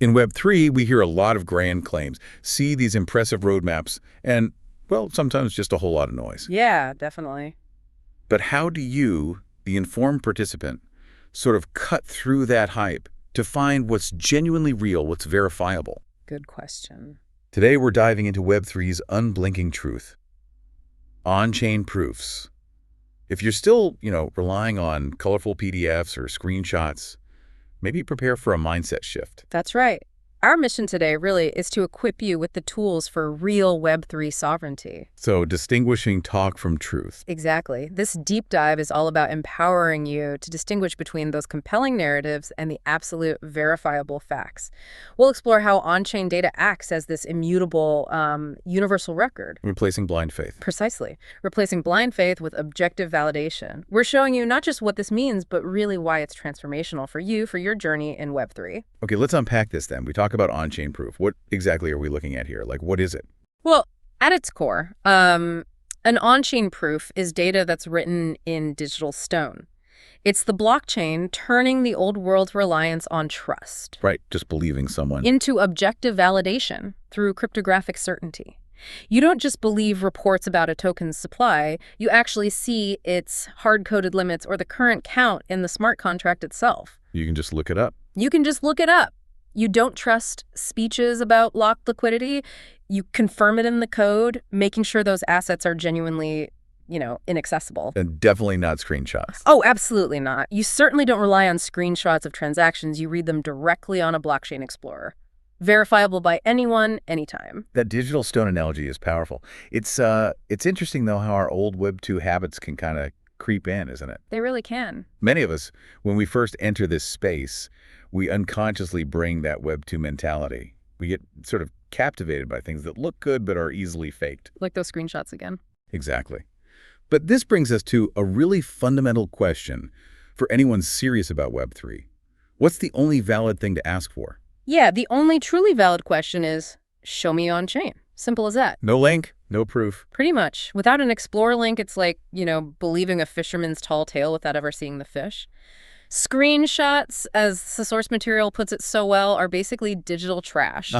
In Web3, we hear a lot of grand claims, see these impressive roadmaps, and, well, sometimes just a whole lot of noise. Yeah, definitely. But how do you, the informed participant, sort of cut through that hype to find what's genuinely real, what's verifiable? Good question. Today, we're diving into Web3's unblinking truth. On-chain proofs. If you're still, relying on colorful PDFs or screenshots, maybe prepare for a mindset shift. That's right. Our mission today really is to equip you with the tools for real Web3 sovereignty. So, distinguishing talk from truth. Exactly. This deep dive is all about empowering you to distinguish between those compelling narratives and the absolute verifiable facts. We'll explore how on-chain data acts as this immutable, universal record. Replacing blind faith. Precisely. Replacing blind faith with objective validation. We're showing you not just what this means, but really why it's transformational for you, for your journey in Web3. Okay, let's unpack this then. We talk about on-chain proof. What exactly are we looking at here? Like, what is it? Well, at its core, an on-chain proof is data that's written in digital stone. It's the blockchain turning the old world's reliance on trust. Right, just believing someone. Into objective validation through cryptographic certainty. You don't just believe reports about a token's supply, you actually see its hard-coded limits or the current count in the smart contract itself. You can just look it up. You can just look it up. You don't trust speeches about locked liquidity. You confirm it in the code, making sure those assets are genuinely, inaccessible. And definitely not screenshots. Oh, absolutely not. You certainly don't rely on screenshots of transactions. You read them directly on a blockchain explorer. Verifiable by anyone, anytime. That digital stone analogy is powerful. It's interesting, though, how our old Web 2 habits can kind of creep in, isn't it? They really can. Many of us, when we first enter this space, we unconsciously bring that Web 2 mentality. We get sort of captivated by things that look good but are easily faked. Like those screenshots again. Exactly. But this brings us to a really fundamental question for anyone serious about Web 3. What's the only valid thing to ask for? Yeah, the only truly valid question is, show me on-chain. Simple as that. No link, no proof. Pretty much. Without an Explorer link, it's like, believing a fisherman's tall tale without ever seeing the fish. Screenshots, as the source material puts it so well, are basically digital trash.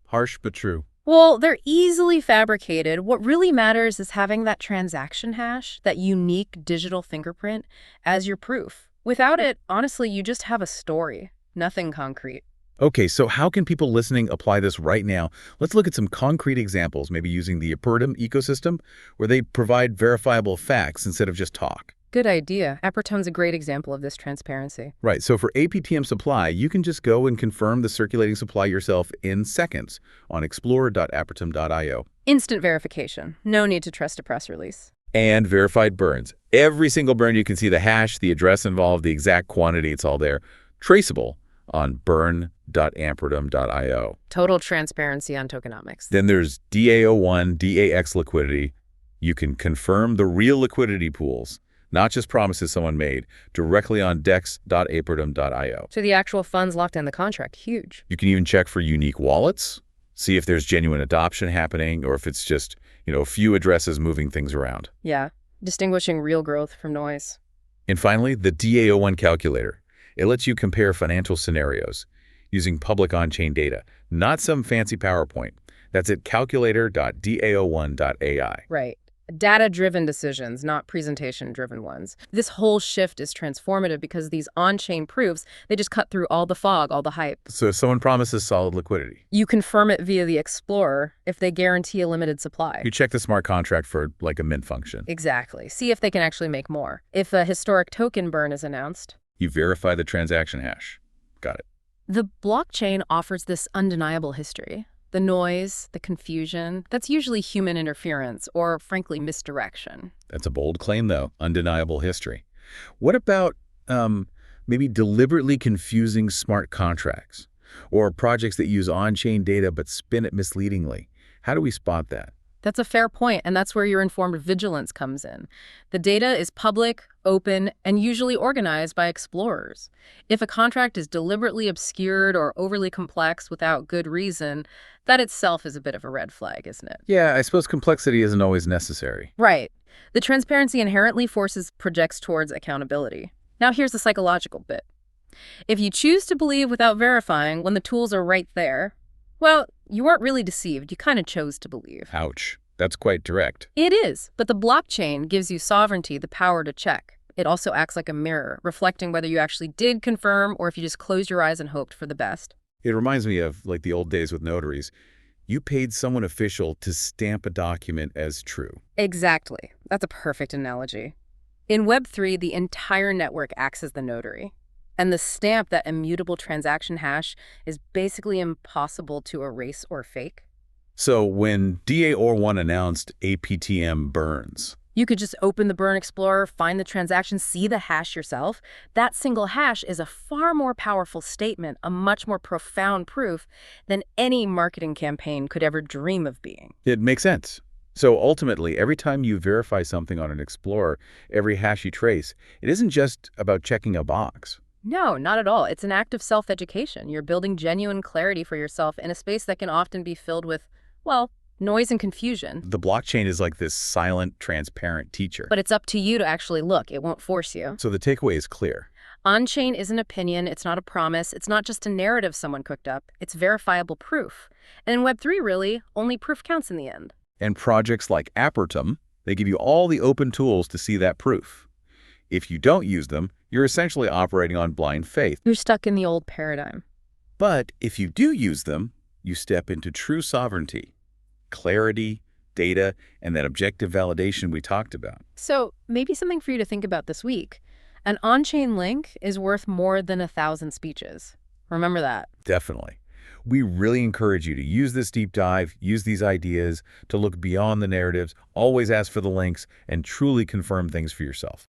Harsh but true. Well, they're easily fabricated. What really matters is having that transaction hash, that unique digital fingerprint, as your proof. Without it, honestly, you just have a story, nothing concrete. Okay, so how can people listening apply this right now? Let's look at some concrete examples, maybe using the Apertum ecosystem, where they provide verifiable facts instead of just talk. Good idea. Apertum's a great example of this transparency. Right, so for APTM supply, you can just go and confirm the circulating supply yourself in seconds on explorer.apertum.io. Instant verification. No need to trust a press release. And verified burns. Every single burn, you can see the hash, the address involved, the exact quantity, it's all there. Traceable on burn.apertum.io. Total transparency on tokenomics. Then there's DAO1, DAX liquidity. You can confirm the real liquidity pools, not just promises someone made, directly on dex.apertum.io. So the actual funds locked in the contract, huge. You can even check for unique wallets, see if there's genuine adoption happening, or if it's just, a few addresses moving things around. Yeah, distinguishing real growth from noise. And finally, the DAO1 calculator. It lets you compare financial scenarios using public on-chain data, not some fancy PowerPoint. That's at calculator.dao1.ai. Right. Data-driven decisions, not presentation-driven ones. This whole shift is transformative because these on-chain proofs, they just cut through all the fog, all the hype. So if someone promises solid liquidity, you confirm it via the Explorer if they guarantee a limited supply. You check the smart contract for, like, a mint function. Exactly. See if they can actually make more. If a historic token burn is announced, you verify the transaction hash. Got it. The blockchain offers this undeniable history. The noise, the confusion, that's usually human interference or, frankly, misdirection. That's a bold claim, though. Undeniable history. What about maybe deliberately confusing smart contracts or projects that use on-chain data but spin it misleadingly? How do we spot that? That's a fair point, and that's where your informed vigilance comes in. The data is public, open, and usually organized by explorers. If a contract is deliberately obscured or overly complex without good reason, that itself is a bit of a red flag, isn't it? Yeah, I suppose complexity isn't always necessary. Right. The transparency inherently projects towards accountability. Now here's the psychological bit. If you choose to believe without verifying when the tools are right there, well, you weren't really deceived. You kind of chose to believe. Ouch. That's quite direct. It is, but the blockchain gives you sovereignty, the power to check. It also acts like a mirror, reflecting whether you actually did confirm or if you just closed your eyes and hoped for the best. It reminds me of like the old days with notaries. You paid someone official to stamp a document as true. Exactly. That's a perfect analogy. In Web3, the entire network acts as the notary. And the stamp, that immutable transaction hash, is basically impossible to erase or fake. So when DA-OR1 announced APTM burns, You could just open the Burn Explorer, find the transaction, see the hash yourself. That single hash is a far more powerful statement, a much more profound proof than any marketing campaign could ever dream of being. it makes sense. So ultimately, every time you verify something on an Explorer, every hash you trace, it isn't just about checking a box. No, not at all. It's an act of self-education. You're building genuine clarity for yourself in a space that can often be filled with, well, noise and confusion. The blockchain is like this silent, transparent teacher. But it's up to you to actually look. It won't force you. So the takeaway is clear. On-chain is an opinion. It's not a promise. It's not just a narrative someone cooked up. It's verifiable proof. And in Web3, really, only proof counts in the end. And projects like Apertum, they give you all the open tools to see that proof. If you don't use them, you're essentially operating on blind faith. You're stuck in the old paradigm. But if you do use them, you step into true sovereignty, clarity, data, and that objective validation we talked about. So maybe something for you to think about this week. An on-chain link is worth more than 1,000 speeches. Remember that. Definitely. We really encourage you to use this deep dive, use these ideas, to look beyond the narratives, always ask for the links, and truly confirm things for yourself.